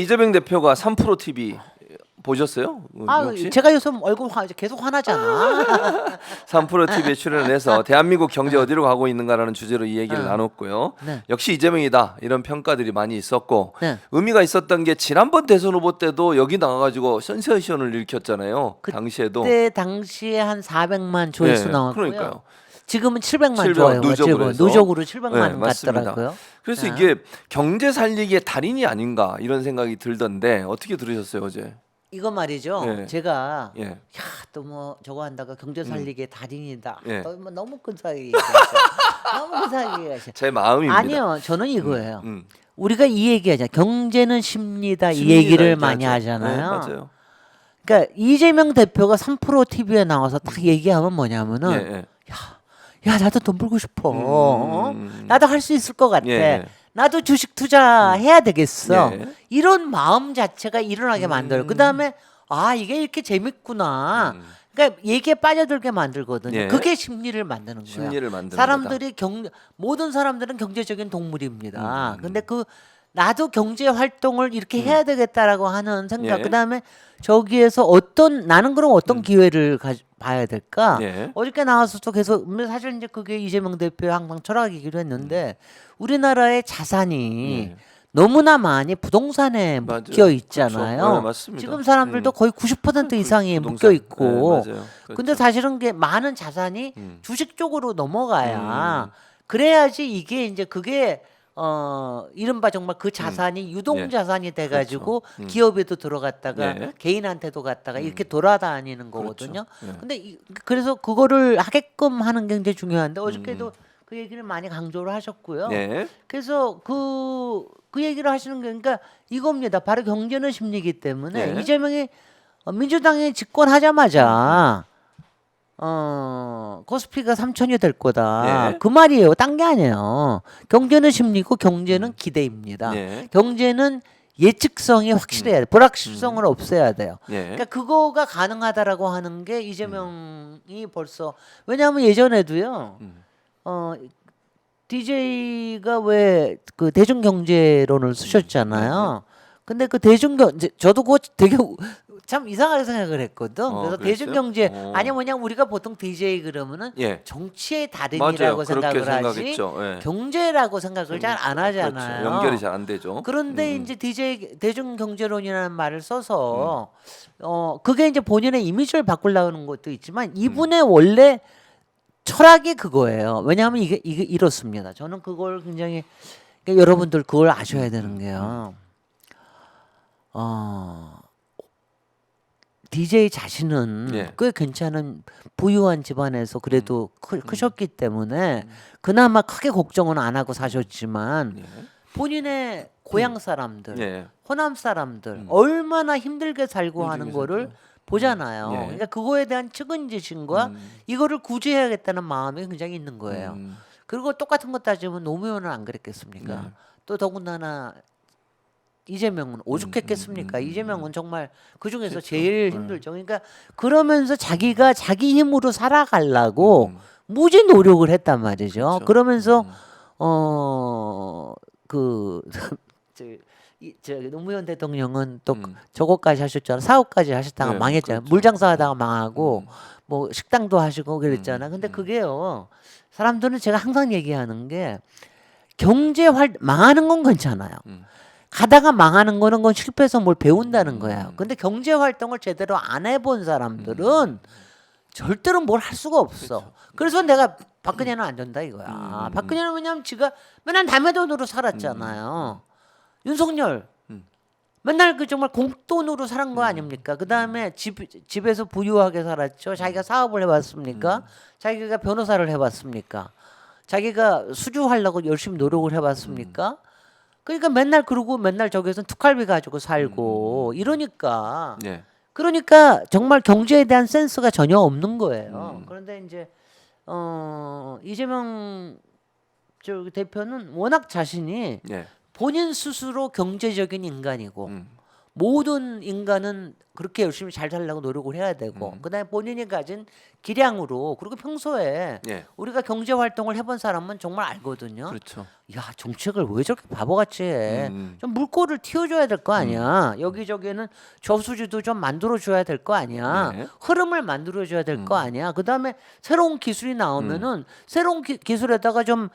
이재명 대표가 3프로 TV 보셨어요? 혹시? 제가 요즘 얼굴 계속 화나잖아. 3프로 TV에 출연해서 대한민국 경제 어디로 가고 있는가라는 주제로 이 얘기를 나눴고요. 네. 역시 이재명이다 이런 평가들이 많이 있었고 네. 의미가 있었던 게 지난번 대선 후보 때도 여기 나와가지고 센세이션을 일으켰잖아요. 당시에도. 그때 당시에 한 400만 조회수 네, 나왔고요. 그러니까요. 지금은 700만 700 좋아요가 누적으로 해서. 누적으로 700만 네, 맞습니다. 갔더라고요. 그래서 네. 이게 경제 살리기의 달인이 아닌가 이런 생각이 들던데 어떻게 들으셨어요 어제? 이거 말이죠. 네. 제가 예. 또 뭐 저거 한다가 경제 살리기의 달인이다. 예. 너무 근사하게 너무 근사하게 얘기하셔. 제 마음입니다. 아니요, 저는 이거예요. 음. 우리가 이 얘기하잖아요. 경제는 심리다 이 심리다 얘기를 이렇게 많이 하죠. 하잖아요. 네, 맞아요. 그러니까 이재명 대표가 3프로 TV에 나와서 딱 얘기하면 뭐냐면은 예, 예. 야 나도 돈 벌고 싶어. 나도 할 수 있을 것 같아. 예. 나도 주식 투자해야 되겠어. 예. 이런 마음 자체가 일어나게 만들어요. 그다음에 이게 이렇게 재밌구나. 그러니까 얘기에 빠져들게 만들거든요. 예. 그게 심리를 만드는 거예요. 심리를 만드는 사람들이 모든 사람들은 경제적인 동물입니다. 근데 나도 경제 활동을 이렇게 해야 되겠다라고 하는 생각. 예. 그다음에 저기에서 나는 그럼 어떤 기회를 봐야 될까? 예. 어저께 나와서도 계속 사실 이제 그게 이재명 대표의 항상 철학이기도 했는데 우리나라의 자산이 예. 너무나 많이 부동산에 맞아요. 묶여 있잖아요. 그렇죠. 네, 맞습니다. 지금 사람들도 거의 90% 이상이 부동산. 묶여 있고. 네, 맞아요. 근데 그렇죠. 사실은 게 많은 자산이 주식 쪽으로 넘어가야 그래야지 이게 이제 그게 이른바 정말 그 자산이 유동 예. 자산이 돼가지고 그렇죠. 기업에도 들어갔다가 예. 개인한테도 갔다가 이렇게 돌아다니는 거거든요. 그렇죠. 예. 근데 그래서 그거를 하게끔 하는 게 굉장히 중요한데 어저께도 그 얘기를 많이 강조를 하셨고요. 네. 그래서 그 얘기를 하시는 게 그러니까 이겁니다. 바로 경제는 심리이기 때문에 네. 이재명이 민주당이 집권하자마자 코스피가 3천이 될 거다. 네. 그 말이에요. 딴 게 아니에요. 경제는 심리고 경제는 기대입니다. 네. 경제는 예측성이 확실해야 돼. 불확실성을 없애야 돼요. 네. 그러니까 그거가 가능하다라고 하는 게 이재명이 벌써 왜냐하면 예전에도요. DJ가 왜 그 대중경제론을 쓰셨잖아요. 근데 그 저도 그거 되게 참 이상하게 생각을 했거든. 그래서 그랬어요? 대중경제 아니 뭐냐 우리가 보통 DJ 그러면은 예. 정치의 맞아요. 달인이라고 그렇게 생각을 하지 생각했죠. 예. 경제라고 생각을 잘 안 하잖아요. 그렇죠. 연결이 잘 안 되죠. 그런데 이제 대중경제론이라는 말을 써서 그게 이제 본인의 이미지를 바꾸려는 것도 있지만 이분의 원래 철학이 그거예요. 왜냐하면 이게 이렇습니다. 저는 그걸 굉장히 그러니까 여러분들 그걸 아셔야 되는 게요. DJ 자신은 예. 꽤 괜찮은 부유한 집안에서 그래도 크셨기 때문에 그나마 크게 걱정은 안 하고 사셨지만 예. 본인의 고향 사람들, 예. 호남 사람들 얼마나 힘들게 살고 하는 힘들게 거를 살죠. 보잖아요. 예. 그러니까 그거에 대한 측은지심과 이거를 구제해야겠다는 마음이 굉장히 있는 거예요. 그리고 똑같은 것 따지면 노무현은 안 그랬겠습니까? 네. 또 더군다나 이재명은 오죽했겠습니까? 이재명은 정말 그 중에서 그렇죠. 제일 힘들죠. 그러니까 그러면서 자기가 자기 힘으로 살아가려고 무지 노력을 했단 말이죠. 그렇죠. 그러면서 노무현 대통령은 또 저거까지 하셨잖아. 사업까지 하셨다가 네, 망했잖아요. 그렇죠. 물장사하다가 망하고 뭐 식당도 하시고 그랬잖아. 근데 그게요. 사람들은 제가 항상 얘기하는 게 망하는 건 괜찮아요. 가다가 망하는 거는 건 실패해서 뭘 배운다는 거예요. 근데 경제 활동을 제대로 안 해본 사람들은 절대로 뭘 할 수가 없어. 그래서 내가 박근혜는 안 된다 이거야. 박근혜는 왜냐면 지가 맨날 남의 돈으로 살았잖아요. 윤석열 맨날 그 정말 공돈으로 살은 거 아닙니까? 그 다음에 집에서 부유하게 살았죠. 자기가 사업을 해봤습니까? 자기가 변호사를 해봤습니까? 자기가 수주하려고 열심히 노력을 해봤습니까? 그러니까 맨날 그러고 맨날 저기서 투칼비 가지고 살고 이러니까 예. 그러니까 정말 경제에 대한 센스가 전혀 없는 거예요. 그런데 이제 이재명 대표는 워낙 자신이 예. 본인 스스로 경제적인 인간이고 모든 인간은 그렇게 열심히 잘 살려고 노력을 해야 되고 그다음에 본인이 가진 기량으로 그리고 평소에 예. 우리가 경제 활동을 해본 사람은 정말 알거든요. 그렇죠. 야 정책을 왜 저렇게 바보같이 해? 좀 물꼬를 틔워줘야 될 거 아니야. 여기저기는 저수지도 좀 만들어줘야 될 거 아니야. 네. 흐름을 만들어줘야 될 거 아니야. 그다음에 새로운 기술이 나오면은 새로운 기술에다가 좀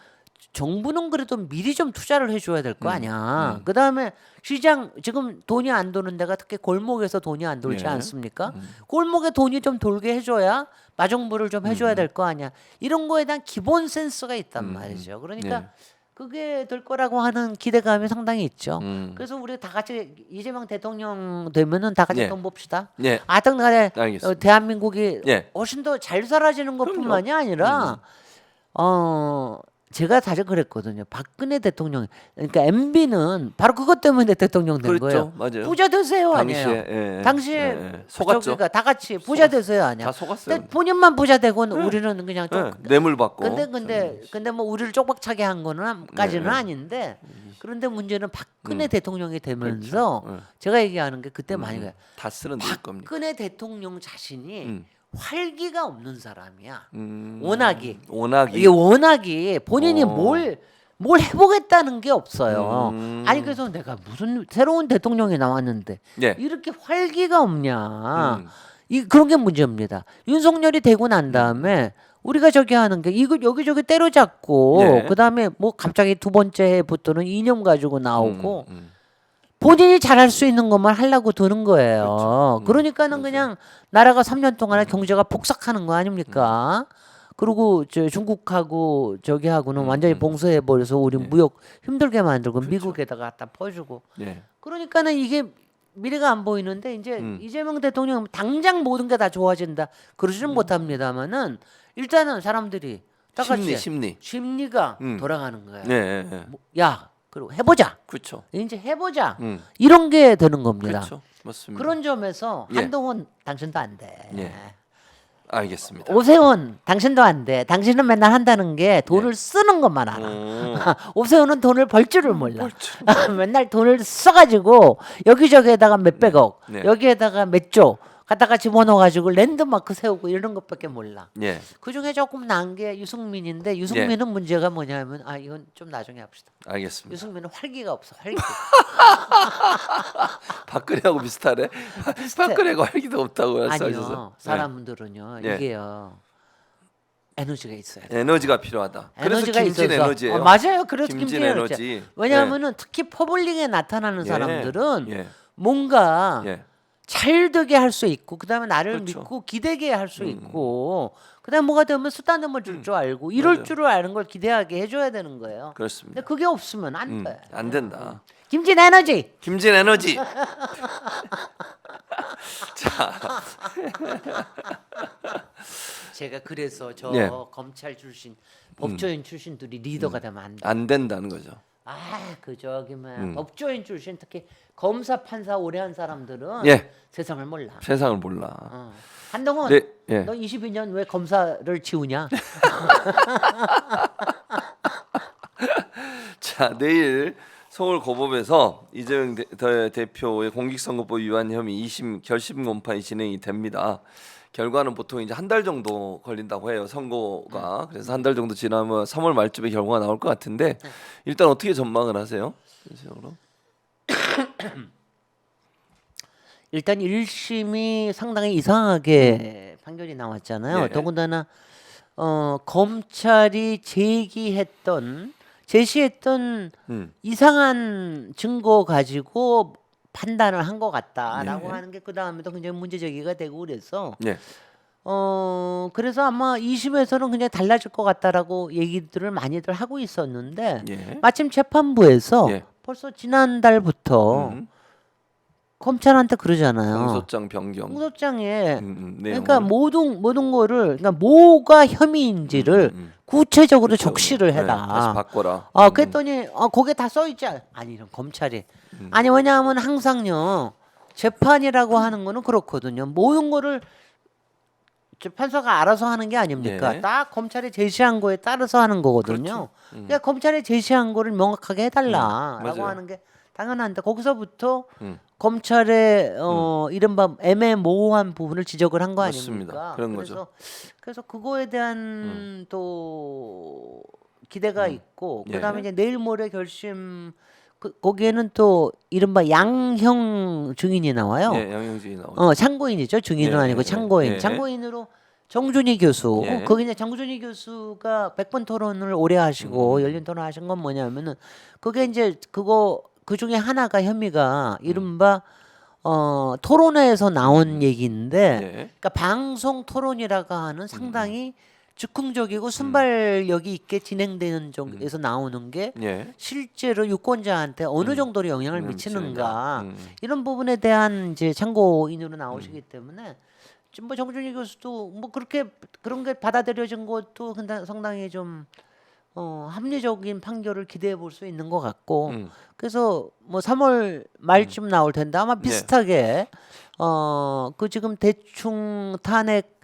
정부는 그래도 미리 좀 투자를 해줘야 될 거 아니야. 그다음에 시장 지금 돈이 안 도는 데가 특히 골목에서 돈이 안 돌지 예. 않습니까? 골목에 돈이 좀 돌게 해줘야 마정부를 좀 해줘야 될 거 아니야. 이런 거에 대한 기본 센스가 있단 말이죠. 그러니까 예. 그게 될 거라고 하는 기대감이 상당히 있죠. 음. 그래서 우리 다 같이 이재명 대통령 되면은 다 같이 예. 돈 봅시다. 예. 하여튼간에 알겠습니다. 대한민국이 예. 훨씬 더 잘 살아지는 것뿐만이 아니라 제가 사실 그랬거든요. 박근혜 대통령 그러니까 MB는 바로 그것 때문에 대통령 된 그렇죠. 거예요. 맞아요. 부자 되세요 아니에요. 당시에 예. 당시에 예. 속았죠. 저기가 다 같이 부자 되세요 아니야. 다 속았어요. 근데 본인만 부자 되고 우리는 그냥 예. 좀 뇌물 받고. 근데 뭐 우리를 쪽박차게 한 거는까지는 네. 아닌데 그런데 문제는 박근혜 대통령이 되면서 그렇죠. 제가 얘기하는 게 그때 많이 그래요. 다 쓰는 늘 겁니다. 박근혜 대통령 자신이 활기가 없는 사람이야. 음. 워낙이 워낙이 이게 워낙이 본인이 어. 뭘 해보겠다는 게 없어요. 음. 아니 그래서 내가 무슨 새로운 대통령이 나왔는데 예. 이렇게 활기가 없냐. 그런 게 문제입니다. 윤석열이 되고 난 다음에 우리가 저기 하는 게 이거 여기저기 때려잡고 예. 그다음에 뭐 갑자기 두 번째 해부터는 이념 가지고 나오고 본인이 잘할 수 있는 것만 하려고 드는 거예요. 그러니까는 그냥 나라가 3년 동안에 경제가 폭삭하는 거 아닙니까? 그리고 저 중국하고 저기하고는 완전히 봉쇄해 버려서 우리 무역 힘들게 만들고 미국에다가 갖다 퍼주고. 예. 그러니까는 이게 미래가 안 보이는데 이제 이재명 대통령 당장 모든 게 다 좋아진다 그러지는 못합니다만은 일단은 사람들이 똑같이 심리가 돌아가는 거야. 예. 예. 예. 야 그리고 해보자. 그렇죠. 이제 해보자. 이런 게 되는 겁니다. 그렇죠. 맞습니다. 그런 점에서 예. 한동훈 당신도 안 돼. 예. 알겠습니다. 오세훈 당신도 안 돼. 당신은 맨날 한다는 게 돈을 쓰는 것만 알아. 오세훈은 돈을 벌 줄을 몰라. 맨날 돈을 써가지고 여기저기에다가 몇백억, 네. 여기에다가 몇 조 갖다가 집어넣어가지고 랜드마크 세우고 이런 것밖에 몰라. 예. 그 중에 조금 나은 게 유승민인데 유승민은 문제가 뭐냐면 이건 좀 나중에 합시다. 알겠습니다. 유승민은 활기가 없어. 활기. 박근혜하고 비슷하네. 박근혜가 활기도 없다고 말씀하셔서. 아니요. 사람들은요. 예. 이게요. 에너지가 있어야 돼. 에너지가 필요하다. 에너지가 그래서 김진 있어서. 에너지예요. 맞아요. 그래서 김진 김진 에너지. 왜냐하면은 특히 퍼블릭에 나타나는 예. 사람들은 예. 뭔가 예. 잘 되게 할 수 있고 그다음에 나를 그렇죠. 믿고 기대게 할 수 있고 그다음에 뭐가 되면 쓰다듬어 줄 줄 알고 이럴 맞아요. 줄을 아는 걸 기대하게 해줘야 되는 거예요. 그렇습니다. 근데 그게 없으면 안 돼. 안 된다. 김진 에너지. 김진 에너지. 자, 제가 그래서 저 예. 검찰 출신, 법조인 출신들이 리더가 되면 안 돼. 안 된다는 거죠. 그 저기 뭐 법조인 출신 특히 검사 판사 오래 한 사람들은 예. 세상을 몰라. 세상을 몰라. 한동훈, 네, 예. 너 22년 왜 검사를 지우냐? 자, 내일 서울고법에서 이재명 대표의 공직선거법 위반 혐의 2심 결심 공판이 진행이 됩니다. 결과는 보통 이제 한 달 정도 걸린다고 해요. 선거가. 그래서 한 달 정도 지나면 3월 말쯤에 결과가 나올 것 같은데 일단 어떻게 전망을 하세요? 전체적으로? 일단 1심이 상당히 이상하게 판결이 나왔잖아요. 네. 더군다나 검찰이 제시했던 이상한 증거 가지고 판단을 한 것 같다라고 하는 게 그 다음에도 굉장히 문제 제기가 되고 그래서 네. 그래서 아마 2심에서는 그냥 달라질 것 같다라고 얘기들을 많이들 하고 있었는데 예. 마침 재판부에서 예. 벌써 지난달부터 검찰한테 그러잖아요. 공소장 변경. 공소장에 그러니까 내용을. 모든 거를 그러니까 뭐가 혐의인지를 구체적으로 그렇죠. 적시를 네, 해라. 다시 바꿔라. 그랬더니 거기에 다 써 있지 아니 이런 검찰이 아니 왜냐하면 항상요 재판이라고 하는 거는 그렇거든요. 모든 거를 판사가 알아서 하는 게 아닙니까? 예. 딱 검찰이 제시한 거에 따라서 하는 거거든요. 그러니까 검찰이 제시한 거를 명확하게 해달라라고 맞아요. 하는 게 당연한데 거기서부터 검찰의 이른바 애매모호한 부분을 지적을 한 거 맞습니다. 아닙니까? 그런 거죠. 그래서 그거에 대한 또 기대가 있고 예. 그다음에 이제 내일 모레 결심 거기에는 또 이른바 양형 증인이 나와요. 예, 양형진이 나오죠. 참고인이죠. 증인은 예, 아니고 예, 참고인. 예. 참고인으로 정준희 교수. 예. 거기 이제 정준희 교수가 100번 토론을 오래 하시고 열린 토론 하신 건 뭐냐면은 그게 이제 그 중에 하나가 혐의가 이른바 토론회에서 나온 얘기인데 예. 그러니까 방송 토론이라고 하는 상당히 즉흥적이고 순발력이 있게 진행되는 쪽에서 나오는 게 예. 실제로 유권자한테 어느 정도로 영향을 미치는가 미치느냐. 이런 부분에 대한 이제 참고인으로 나오시기 때문에 지금 뭐 정준희 교수도 뭐 그렇게 그런 게 받아들여진 것도 상당히 좀 합리적인 판결을 기대해 볼 수 있는 것 같고 그래서 뭐 3월 말쯤 나올 텐데 아마 비슷하게 그 지금 대충 탄핵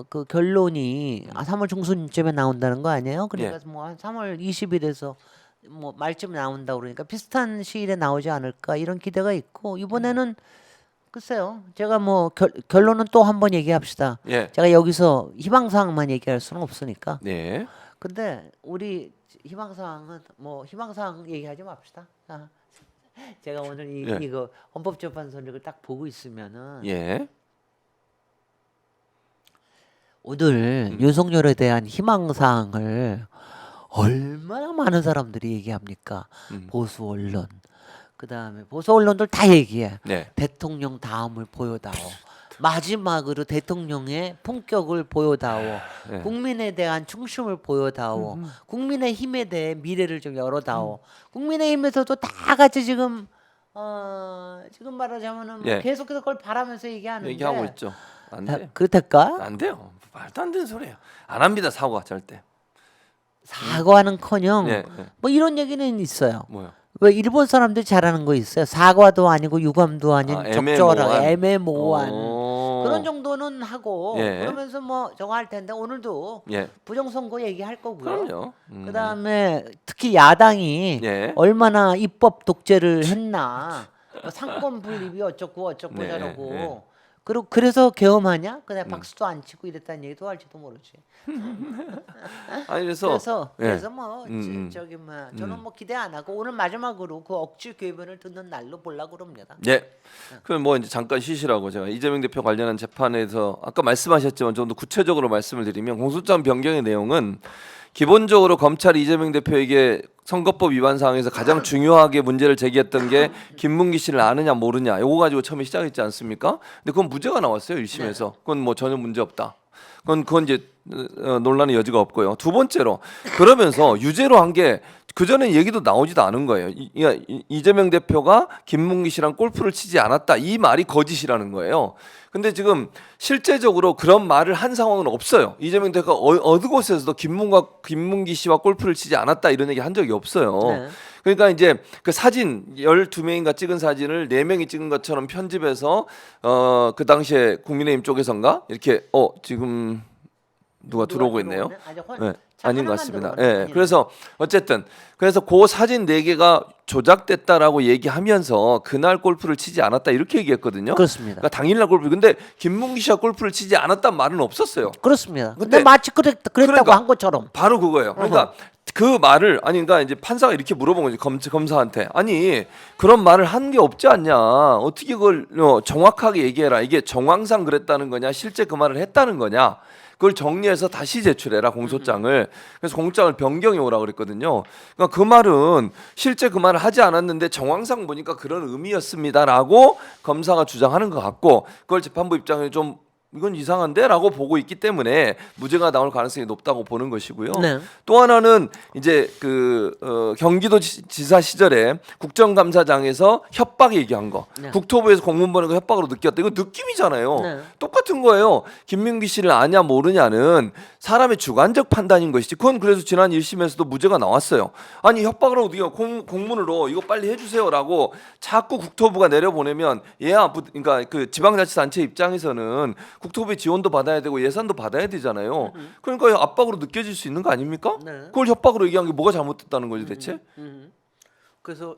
그 결론이 3월 중순쯤에 나온다는 거 아니에요? 그러니까 뭐 한 3월 20일에서 뭐 말쯤 나온다 그러니까 비슷한 시일에 나오지 않을까 이런 기대가 있고 이번에는 글쎄요. 제가 뭐 결론은 또 한번 얘기합시다. 예. 제가 여기서 희망사항만 얘기할 수는 없으니까. 네. 근데 우리 희망사항은 뭐 희망사항 얘기하지 맙시다. 제가 오늘 이거 헌법재판소를 딱 보고 있으면은 예. 오늘 윤석열에 대한 희망사항을 얼마나 많은 사람들이 얘기합니까? 보수 언론. 그다음에 보수 언론들 다 얘기해. 네. 대통령 다음을 보여다오. 마지막으로 대통령의 품격을 보여다오. 네. 국민에 대한 충심을 보여다오. 국민의 힘에 대해 미래를 좀 열어다오. 국민의 힘에서도 다 같이 지금 지금 말하자면은 예. 계속해서 그걸 바라면서 얘기하는데 얘기하고 있죠. 안 돼. 그렇달까? 안 돼요. 말도 안 되는 소리예요. 안 합니다. 사과 절대. 사과는커녕 예. 뭐 이런 얘기는 있어요. 뭐요? 왜 일본 사람들 잘하는 거 있어요? 사과도 아니고 유감도 아닌 애매모호한. 적절하게 애매모호한 오. 그런 정도는 하고 예. 그러면서 뭐 저거 할 텐데 오늘도 예. 부정선거 얘기할 거고요. 그럼요. 그다음에 특히 야당이 예. 얼마나 입법 독재를 했나 뭐 상권 분립이 어쩌고 네, 저러고 네. 그리고 그래서 계엄하냐? 그냥 박수도 안 치고 이랬다는 얘기도 할지도 모르지. 아니 그래서 예. 그래서 뭐 음. 저기 뭐 저는 뭐 기대 안 하고 오늘 마지막으로 그 억지 궤변을 듣는 날로 보려고 그럽니다. 예. 그럼 뭐 이제 잠깐 쉬시라고 제가 이재명 대표 관련한 재판에서 아까 말씀하셨지만 좀 더 구체적으로 말씀을 드리면 공소장 변경의 내용은 기본적으로 검찰이 이재명 대표에게 선거법 위반 사항에서 가장 중요하게 문제를 제기했던 게 김문기 씨를 아느냐 모르냐 요거 가지고 처음에 시작했지 않습니까? 근데 그건 무죄가 나왔어요 1심에서. 그건 뭐 전혀 문제 없다. 그건 이제 논란의 여지가 없고요. 두 번째로 그러면서 유죄로 한 게 그 전에 얘기도 나오지도 않은 거예요. 이재명 대표가 김문기 씨랑 골프를 치지 않았다 이 말이 거짓이라는 거예요. 근데 지금 실제적으로 그런 말을 한 상황은 없어요. 이재명 대표가 어느 곳에서도 김문기 씨와 골프를 치지 않았다 이런 얘기 한 적이 없어요. 네. 그러니까 이제 그 사진 12명인가 찍은 사진을 4명이 찍은 것처럼 편집해서 그 당시에 국민의힘 쪽에선가 이렇게 지금 누가 들어오고 있네요. 네, 아닌 것 같습니다. 예. 그래서 어쨌든 그래서 그 사진 4개가 조작됐다라고 얘기하면서 그날 골프를 치지 않았다 이렇게 얘기했거든요. 그렇습니다. 그러니까 당일날 골프. 근데 김문기 씨가 골프를 치지 않았다는 말은 없었어요. 그렇습니다. 근데 근데 마치 그랬다고 그러니까 한 것처럼. 바로 그거예요. 그러니까 그 말을 그러니까 이제 판사가 이렇게 물어본 거지 검사한테 아니 그런 말을 한 게 없지 않냐 어떻게 그걸 정확하게 얘기해라 이게 정황상 그랬다는 거냐 실제 그 말을 했다는 거냐 그걸 정리해서 다시 제출해라 공소장을. 그래서 공소장을 변경해 오라 그랬거든요. 그러니까 그 말은 실제 그 말을 하지 않았는데 정황상 보니까 그런 의미였습니다라고 검사가 주장하는 것 같고 그걸 재판부 입장에 좀 이건 이상한데라고 보고 있기 때문에 무죄가 나올 가능성이 높다고 보는 것이고요. 네. 또 하나는 이제 경기도 지사 시절에 국정감사장에서 협박 얘기한 거, 네. 국토부에서 공문 보낸 거 협박으로 느꼈다. 이거 느낌이잖아요. 네. 똑같은 거예요. 김민기 씨를 아냐 모르냐는 사람의 주관적 판단인 것이지. 그건 그래서 지난 1심에서도 무죄가 나왔어요. 아니 협박을 하고 네가 공문으로 이거 빨리 해주세요라고 자꾸 국토부가 내려보내면 그러니까 그 지방자치단체 입장에서는 국토부의 지원도 받아야 되고 예산도 받아야 되잖아요. 그러니까 압박으로 느껴질 수 있는 거 아닙니까? 네. 그걸 협박으로 얘기한 게 뭐가 잘못됐다는 거지 대체? 그래서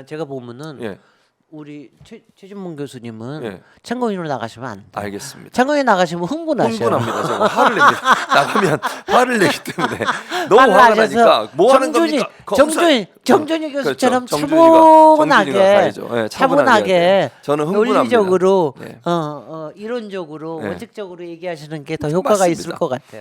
제가 보면은 예. 우리 최진문 교수님은 예. 참고인으로 나가시면 안 돼. 알겠습니다. 참고인 나가시면 흥분하셔요. 흥분합니다. 제가 화를 냅니다. 나가면 화를 내기 때문에 너무 화가 나니까 뭐 하는 겁니까? 정준희 교수처럼 그렇죠. 차분하게 가야죠. 네, 차분하게 저는 흥분합니다. 논리적으로 네. 이론적으로 네. 원칙적으로 얘기하시는 게 더 효과가 맞습니다. 있을 것 같아요.